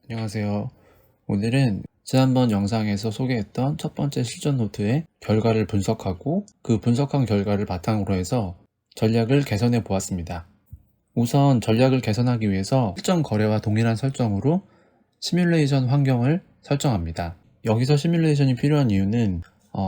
안녕하세요. 오늘은 지난번 영상에서 소개했던 첫 번째 실전 노트의 결과를 분석하고 그 분석한 결과를 바탕으로 해서 전략을 개선해 보았습니다. 우선 전략을 개선하기 위해서 실전 거래와 동일한 설정으로 시뮬레이션 환경을 설정합니다. 여기서 시뮬레이션이 필요한 이유는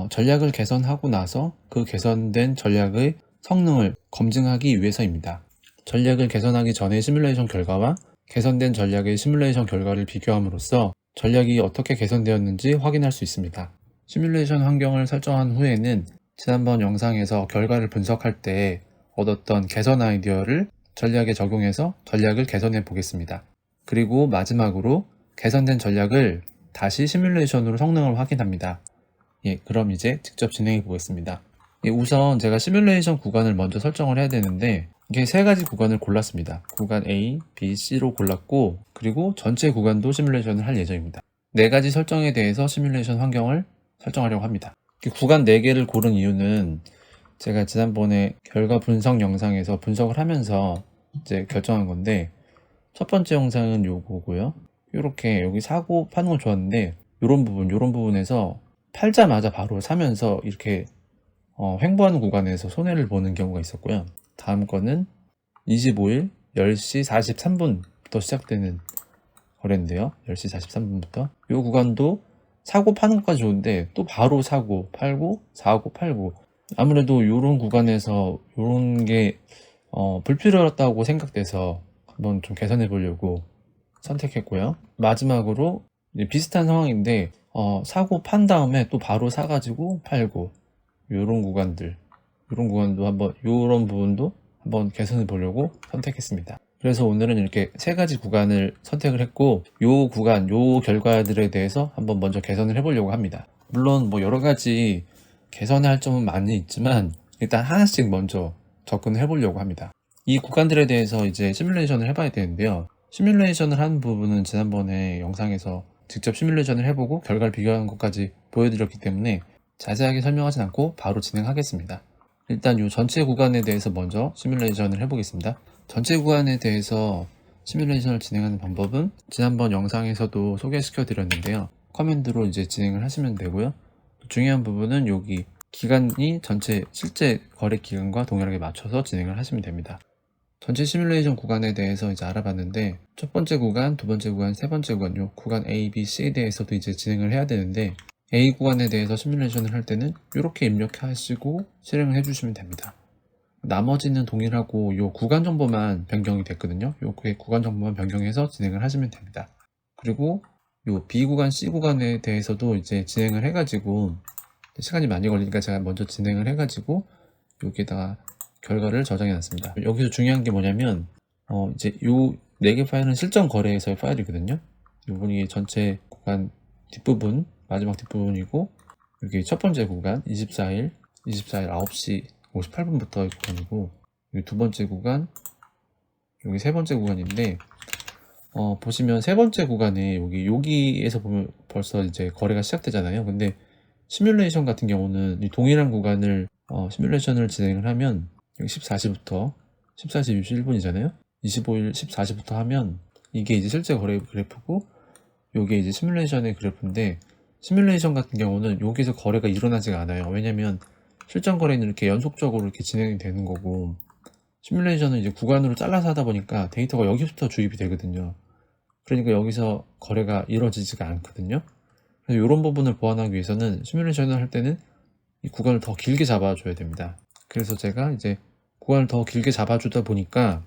전략을 개선하고 나서 그 개선된 전략의 성능을 검증하기 위해서입니다. 전략을 개선하기 전의 시뮬레이션 결과와 개선된 전략의 시뮬레이션 결과를 비교함으로써 전략이 어떻게 개선되었는지 확인할 수 있습니다. 시뮬레이션 환경을 설정한 후에는 지난번 영상에서 결과를 분석할 때 얻었던 개선 아이디어를 전략에 적용해서 전략을 개선해 보겠습니다. 그리고 마지막으로 개선된 전략을 다시 시뮬레이션으로 성능을 확인합니다. 그럼 이제 직접 진행해 보겠습니다. 우선 제가 시뮬레이션 구간을 먼저 설정을 해야 되는데 이게 세 가지 구간을 골랐습니다. 구간 A, B, C로 골랐고 그리고 전체 구간도 시뮬레이션을 할 예정입니다. 네 가지 설정에 대해서 시뮬레이션 환경을 설정하려고 합니다. 구간 4개를 고른 이유는 제가 지난번에 결과 분석 영상에서 분석을 하면서 이제 결정한 건데 첫 번째 영상은 요거고요. 이렇게 여기 사고 파는 건 좋았는데 요런 부분에서 팔자마자 바로 사면서 이렇게 횡보하는 구간에서 손해를 보는 경우가 있었고요. 다음 거는 25일 10시 43분부터 시작되는 거래인데요. 10시 43분부터 이 구간도 사고 파는 것까지 좋은데 또 바로 사고 팔고 사고 팔고 아무래도 이런 구간에서 이런 게 불필요하다고 생각돼서 한번 좀 개선해 보려고 선택했고요. 마지막으로 비슷한 상황인데 사고 판 다음에 또 바로 사가지고 팔고 이런 구간도 한번 이런 부분도 한번 개선해 보려고 선택했습니다. 그래서 오늘은 이렇게 세 가지 구간을 선택을 했고 요 결과들에 대해서 한번 먼저 개선을 해보려고 합니다. 물론 뭐 여러 가지 개선할 점은 많이 있지만 일단 하나씩 먼저 접근을 해보려고 합니다. 이 구간들에 대해서 이제 시뮬레이션을 해봐야 되는데요. 시뮬레이션을 하는 부분은 지난번에 영상에서 직접 시뮬레이션을 해보고 결과를 비교하는 것까지 보여드렸기 때문에 자세하게 설명하진 않고 바로 진행하겠습니다. 일단 이 전체 구간에 대해서 먼저 시뮬레이션을 해보겠습니다. 전체 구간에 대해서 시뮬레이션을 진행하는 방법은 지난번 영상에서도 소개시켜 드렸는데요. 커맨드로 이제 진행을 하시면 되고요. 중요한 부분은 여기 기간이 전체 실제 거래 기간과 동일하게 맞춰서 진행을 하시면 됩니다. 전체 시뮬레이션 구간에 대해서 이제 알아봤는데 첫 번째 구간, 두 번째 구간, 세 번째 구간, 요 구간 A, B, C에 대해서도 이제 진행을 해야 되는데 A 구간에 대해서 시뮬레이션을 할 때는 이렇게 입력하시고 실행을 해주시면 됩니다. 나머지는 동일하고 요 구간 정보만 변경이 됐거든요. 요 구간 정보만 변경해서 진행을 하시면 됩니다. 그리고 요 B 구간, C 구간에 대해서도 이제 진행을 해가지고 시간이 많이 걸리니까 제가 먼저 진행을 해가지고 여기다가 결과를 저장해 놨습니다. 여기서 중요한 게 뭐냐면 이제 요 4개 파일은 실전 거래에서의 파일이거든요. 요분이 전체 구간 뒷부분, 마지막 뒷부분이고 여기 첫 번째 구간 24일 9시 58분부터의 구간이고 여기 두 번째 구간 여기 세 번째 구간인데 보시면 세 번째 구간에 여기에서 보면 벌써 이제 거래가 시작되잖아요. 근데 시뮬레이션 같은 경우는 이 동일한 구간을 시뮬레이션을 진행을 하면 여기 14시부터 14시 61분이잖아요. 25일 14시부터 하면 이게 이제 실제 거래 그래프고 요게 이제 시뮬레이션의 그래프인데 시뮬레이션 같은 경우는 여기서 거래가 일어나지가 않아요. 왜냐면 실전 거래는 이렇게 연속적으로 이렇게 진행이 되는 거고 시뮬레이션은 이제 구간으로 잘라서 하다 보니까 데이터가 여기부터 주입이 되거든요. 그러니까 여기서 거래가 이루어지지가 않거든요. 그래서 이런 부분을 보완하기 위해서는 시뮬레이션을 할 때는 이 구간을 더 길게 잡아줘야 됩니다. 그래서 제가 이제 구간을 더 길게 잡아주다 보니까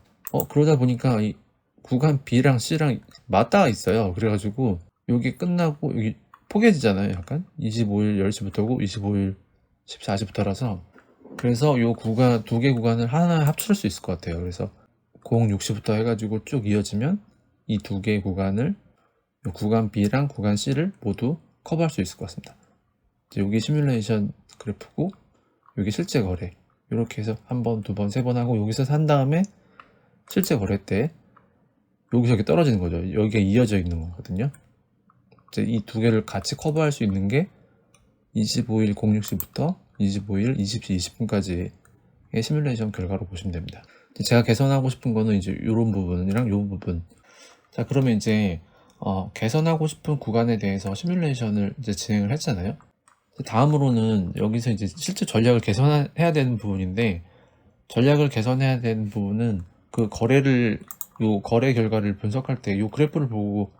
그러다 보니까 이 구간 B랑 C랑 맞닿아 있어요. 그래가지고 여기 끝나고 여기 포개지잖아요. 약간 25일 10시부터고 25일 14시부터라서 그래서 요 구간 두 개 구간을 하나 합칠 수 있을 것 같아요. 그래서 06시부터 해가지고 쭉 이어지면 이 두 개 구간을 구간 B랑 구간 C를 모두 커버할 수 있을 것 같습니다. 여기 시뮬레이션 그래프고 여기 실제 거래 이렇게 해서 한 번, 두 번, 세 번 하고 여기서 산 다음에 실제 거래 때 여기서 이렇게 떨어지는 거죠. 여기가 이어져 있는 거거든요. 이제 이 두 개를 같이 커버할 수 있는 게 25일 06시부터 25일 20시 20분까지의 시뮬레이션 결과로 보시면 됩니다. 제가 개선하고 싶은 거는 이제 이런 부분이랑 이 부분. 자, 그러면 이제 개선하고 싶은 구간에 대해서 시뮬레이션을 이제 진행을 했잖아요. 다음으로는 여기서 이제 실제 전략을 개선해야 되는 부분인데, 전략을 개선해야 되는 부분은 그 요 거래 결과를 분석할 때 요 그래프를 보고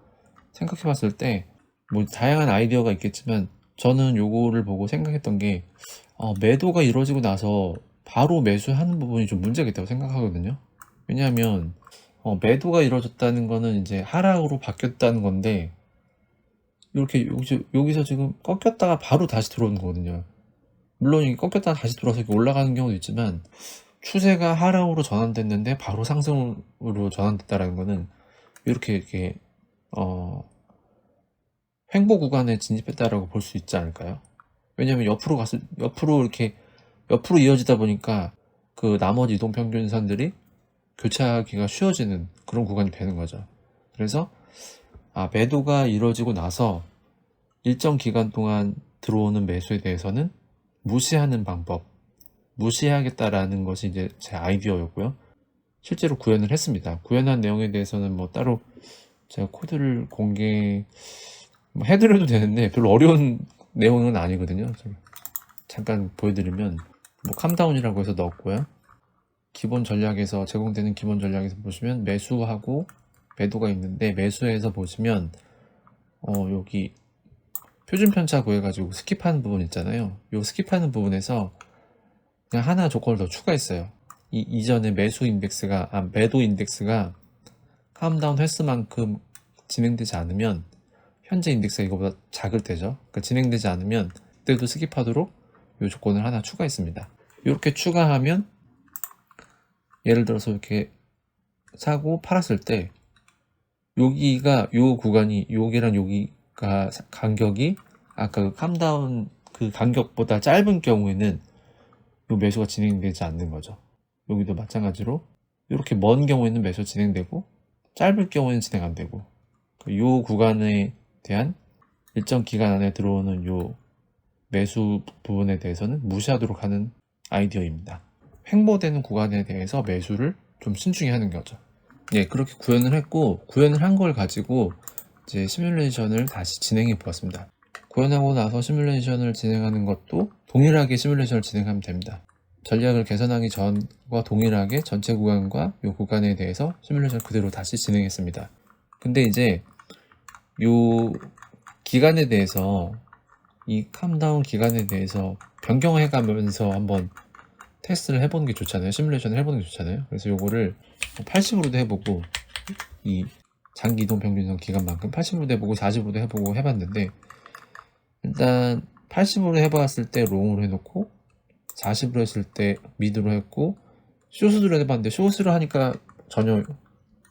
생각해 봤을 때, 뭐 다양한 아이디어가 있겠지만 저는 요거를 보고 생각했던 게, 매도가 이루어지고 나서 바로 매수하는 부분이 좀 문제가 있다고 생각하거든요. 왜냐하면 매도가 이루어졌다는 거는 이제 하락으로 바뀌었다는 건데, 이렇게 여기서 지금 꺾였다가 바로 다시 들어오는 거거든요. 물론 이게 꺾였다가 다시 들어와서 이렇게 올라가는 경우도 있지만, 추세가 하락으로 전환됐는데 바로 상승으로 전환됐다라는 거는 이렇게 횡보 구간에 진입했다라고 볼 수 있지 않을까요? 왜냐면 옆으로 이어지다 보니까 그 나머지 이동평균선들이 교차하기가 쉬워지는 그런 구간이 되는 거죠. 그래서 매도가 이루어지고 나서 일정 기간 동안 들어오는 매수에 대해서는 무시하는 방법, 무시해야겠다라는 것이 이제 제 아이디어였고요. 실제로 구현을 했습니다. 구현한 내용에 대해서는 뭐 따로 제가 코드를 해드려도 되는데 별로 어려운 내용은 아니거든요. 잠깐 보여드리면, 뭐 캄다운이라고 해서 넣었고요. 기본 전략에서 제공되는 기본 전략에서 보시면 매수하고 매도가 있는데, 매수에서 보시면 여기 표준 편차 구해가지고 스킵하는 부분 있잖아요. 이 스킵하는 부분에서 그냥 하나 조건을 더 추가했어요. 이전에 매도 인덱스가 캄다운 횟수만큼 진행되지 않으면 현재 인덱스가 이거보다 작을 때죠. 그러니까 진행되지 않으면 그때도 스킵하도록 이 조건을 하나 추가했습니다. 이렇게 추가하면, 예를 들어서 이렇게 사고 팔았을 때 요 구간이, 여기랑 여기가 간격이 아까 그 캄다운 그 간격보다 짧은 경우에는 요 매수가 진행되지 않는 거죠. 여기도 마찬가지로 이렇게 먼 경우에는 매수 진행되고, 짧을 경우에는 진행 안 되고, 요 구간에 대한 일정 기간 안에 들어오는 요 매수 부분에 대해서는 무시하도록 하는 아이디어입니다. 횡보되는 구간에 대해서 매수를 좀 신중히 하는 거죠. 예, 그렇게 구현을 했고, 구현을 한 걸 가지고 이제 시뮬레이션을 다시 진행해 보았습니다. 구현하고 나서 시뮬레이션을 진행하는 것도 동일하게 시뮬레이션을 진행하면 됩니다. 전략을 개선하기 전과 동일하게 전체 구간과 이 구간에 대해서 시뮬레이션 그대로 다시 진행했습니다. 근데 이제 이 기간에 대해서, 이 캄다운 기간에 대해서 변경해 가면서 한번 테스트를 해보는 게 좋잖아요. 시뮬레이션을 해보는 게 좋잖아요. 그래서 요거를 80으로도 해보고, 이 장기 이동 평균선 기간만큼 80으로도 해보고 40으로도 해보고 해봤는데, 일단 80으로 해봤을 때 롱으로 해놓고 40으로 했을 때 미드로 했고, 숏으로 해봤는데 숏으로 하니까 전혀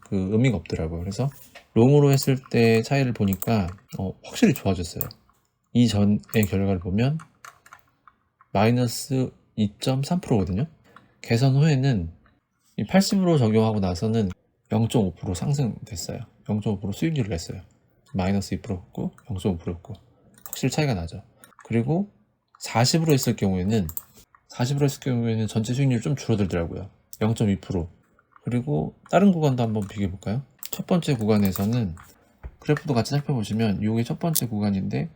그 의미가 없더라고요. 그래서 롱으로 했을 때 차이를 보니까 확실히 좋아졌어요. 이전의 결과를 보면 마이너스 2.3%거든요. 개선 후에는 이 80으로 적용하고 나서는 0.5% 상승됐어요. 0.5% 수익률을 냈어요. 마이너스 2%였고 0.5%였고 확실히 차이가 나죠. 그리고 40으로 했을 경우에는 전체 수익률이 좀 줄어들더라고요. 0.2%. 그리고 다른 구간도 한번 비교해 볼까요? 첫 번째 구간에서는 그래프도 같이 살펴보시면 이게 첫 번째 구간인데,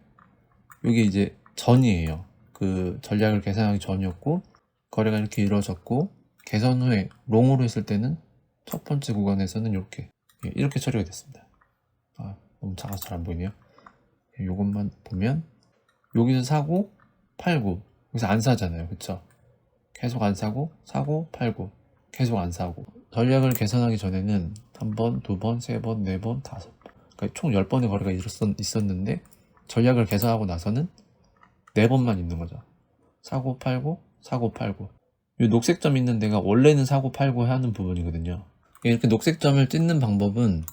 이게 이제 전이에요. 그 전략을 계산하기 전이었고, 거래가 이렇게 이루어졌고, 개선 후에 롱으로 했을 때는 첫 번째 구간에서는 이렇게 처리가 됐습니다. 너무 작아서 잘 안 보이네요. 이것만 보면 여기서 사고 팔고, 여기서 안 사잖아요. 그쵸? 계속 안 사고 팔고, 계속 안 사고. 전략을 개선하기 전에는 한 번, 두 번, 세 번, 네 번, 다섯 번, 그러니까 총 10번의 거래가 있었는데, 전략을 개선하고 나서는 4번만 있는 거죠. 사고 팔고 이 녹색점 있는 데가 원래는 사고 팔고 하는 부분이거든요. 이렇게 녹색점을 찍는 방법은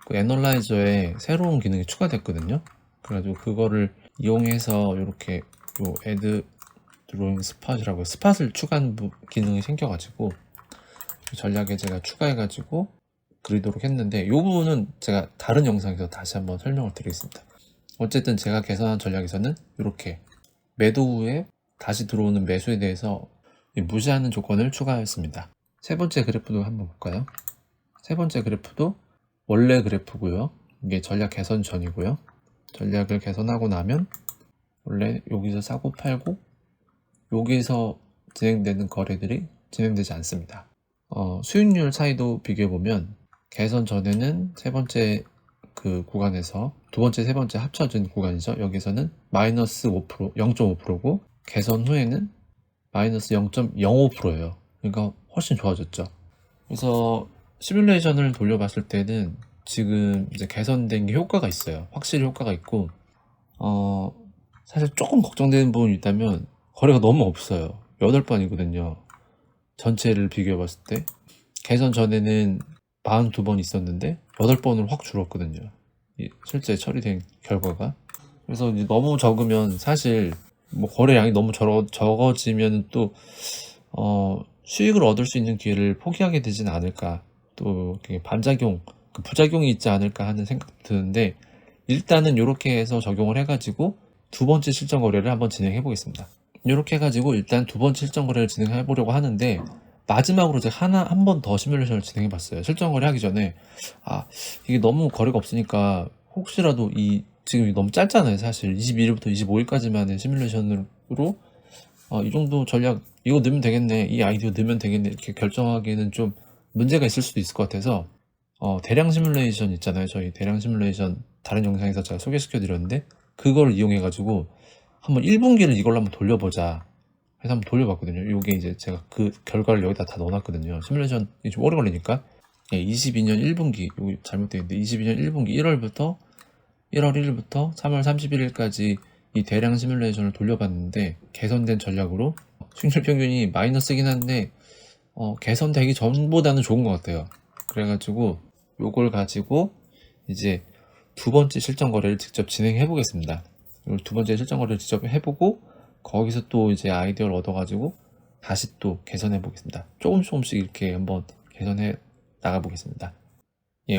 그 애널라이저에 새로운 기능이 추가됐거든요. 그래가지고 그거를 이용해서 이렇게 요 애드 드로잉 스팟이라고 스팟을 추가한 기능이 생겨가지고 전략에 제가 추가해가지고 그리도록 했는데, 이 부분은 제가 다른 영상에서 다시 한번 설명을 드리겠습니다. 어쨌든 제가 개선한 전략에서는 이렇게 매도 후에 다시 들어오는 매수에 대해서 무시하는 조건을 추가했습니다. 세 번째 그래프도 한번 볼까요? 세 번째 그래프도 원래 그래프고요. 이게 전략 개선 전이고요. 전략을 개선하고 나면 원래 여기서 사고 팔고 여기서 진행되는 거래들이 진행되지 않습니다. 수익률 차이도 비교해보면 개선 전에는 세 번째 그 구간에서 두 번째, 세 번째 합쳐진 구간이죠. 여기서는 마이너스 5%, 0.5%고 개선 후에는 마이너스 0.05%예요. 그러니까 훨씬 좋아졌죠. 그래서 시뮬레이션을 돌려봤을 때는 지금 이제 개선된 게 효과가 있어요. 확실히 효과가 있고 사실 조금 걱정되는 부분이 있다면 거래가 너무 없어요. 8번이거든요. 전체를 비교해봤을 때 개선 전에는 42번 있었는데 8번으로 확 줄었거든요. 실제 처리된 결과가. 그래서 이제 너무 적으면 사실 뭐 거래량이 너무 적어지면 또 수익을 얻을 수 있는 기회를 포기하게 되지는 않을까, 또 반작용, 부작용이 있지 않을까 하는 생각도 드는데, 일단은 이렇게 해서 적용을 해가지고 두 번째 실전 거래를 한번 진행해 보겠습니다. 이렇게 해가지고 일단 두 번째 실전 거래를 진행해 보려고 하는데, 마지막으로 제가 한 번 더 시뮬레이션을 진행해 봤어요. 실전 거래 하기 전에 이게 너무 거래가 없으니까 혹시라도 지금 너무 짧잖아요. 사실 21일부터 25일까지만의 시뮬레이션으로 이 정도 전략 이거 넣으면 되겠네, 이 아이디어 넣으면 되겠네, 이렇게 결정하기에는 좀 문제가 있을 수도 있을 것 같아서 대량 시뮬레이션 있잖아요. 저희 대량 시뮬레이션 다른 영상에서 제가 소개시켜 드렸는데 그걸 이용해 가지고 한번 1분기를 이걸로 한번 돌려보자 해서 한번 돌려봤거든요. 이게 이제 제가 그 결과를 여기다 다 넣어놨거든요. 시뮬레이션이 좀 오래 걸리니까. 22년 1분기, 여기 잘못되어 있는데 22년 1분기 1월 1일부터 3월 31일까지 이 대량 시뮬레이션을 돌려봤는데 개선된 전략으로 수익률 평균이 마이너스긴 한데 개선되기 전보다는 좋은 것 같아요. 그래가지고 요걸 가지고 이제 두 번째 실전 거래를 직접 진행해 보겠습니다. 두 번째 실전 거래를 직접 해보고 거기서 또 이제 아이디어를 얻어가지고 다시 또 개선해 보겠습니다. 조금씩 이렇게 한번 개선해 나가 보겠습니다.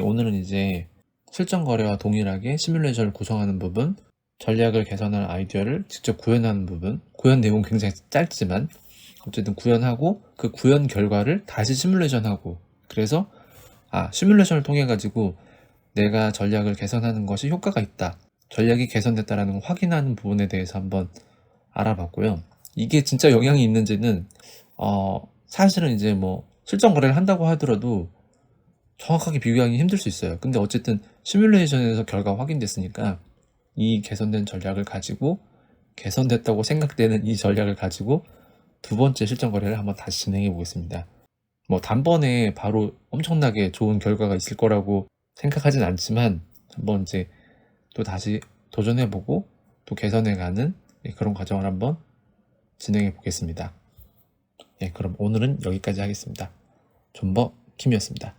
오늘은 이제 실전 거래와 동일하게 시뮬레이션을 구성하는 부분, 전략을 개선할 아이디어를 직접 구현하는 부분, 구현 내용은 굉장히 짧지만 어쨌든 구현하고 그 구현 결과를 다시 시뮬레이션하고, 그래서 시뮬레이션을 통해 가지고 내가 전략을 개선하는 것이 효과가 있다, 전략이 개선됐다라는 걸 확인하는 부분에 대해서 한번 알아봤고요. 이게 진짜 영향이 있는지는 사실은 이제 뭐 실전 거래를 한다고 하더라도 정확하게 비교하기 힘들 수 있어요. 근데 어쨌든 시뮬레이션에서 결과가 확인됐으니까 이 개선된 전략을 가지고, 개선됐다고 생각되는 이 전략을 가지고 두 번째 실전 거래를 한번 다시 진행해 보겠습니다. 뭐 단번에 바로 엄청나게 좋은 결과가 있을 거라고 생각하진 않지만 한번 이제 또 다시 도전해 보고 또 개선해 가는 그런 과정을 한번 진행해 보겠습니다. 그럼 오늘은 여기까지 하겠습니다. 존버 킴이었습니다.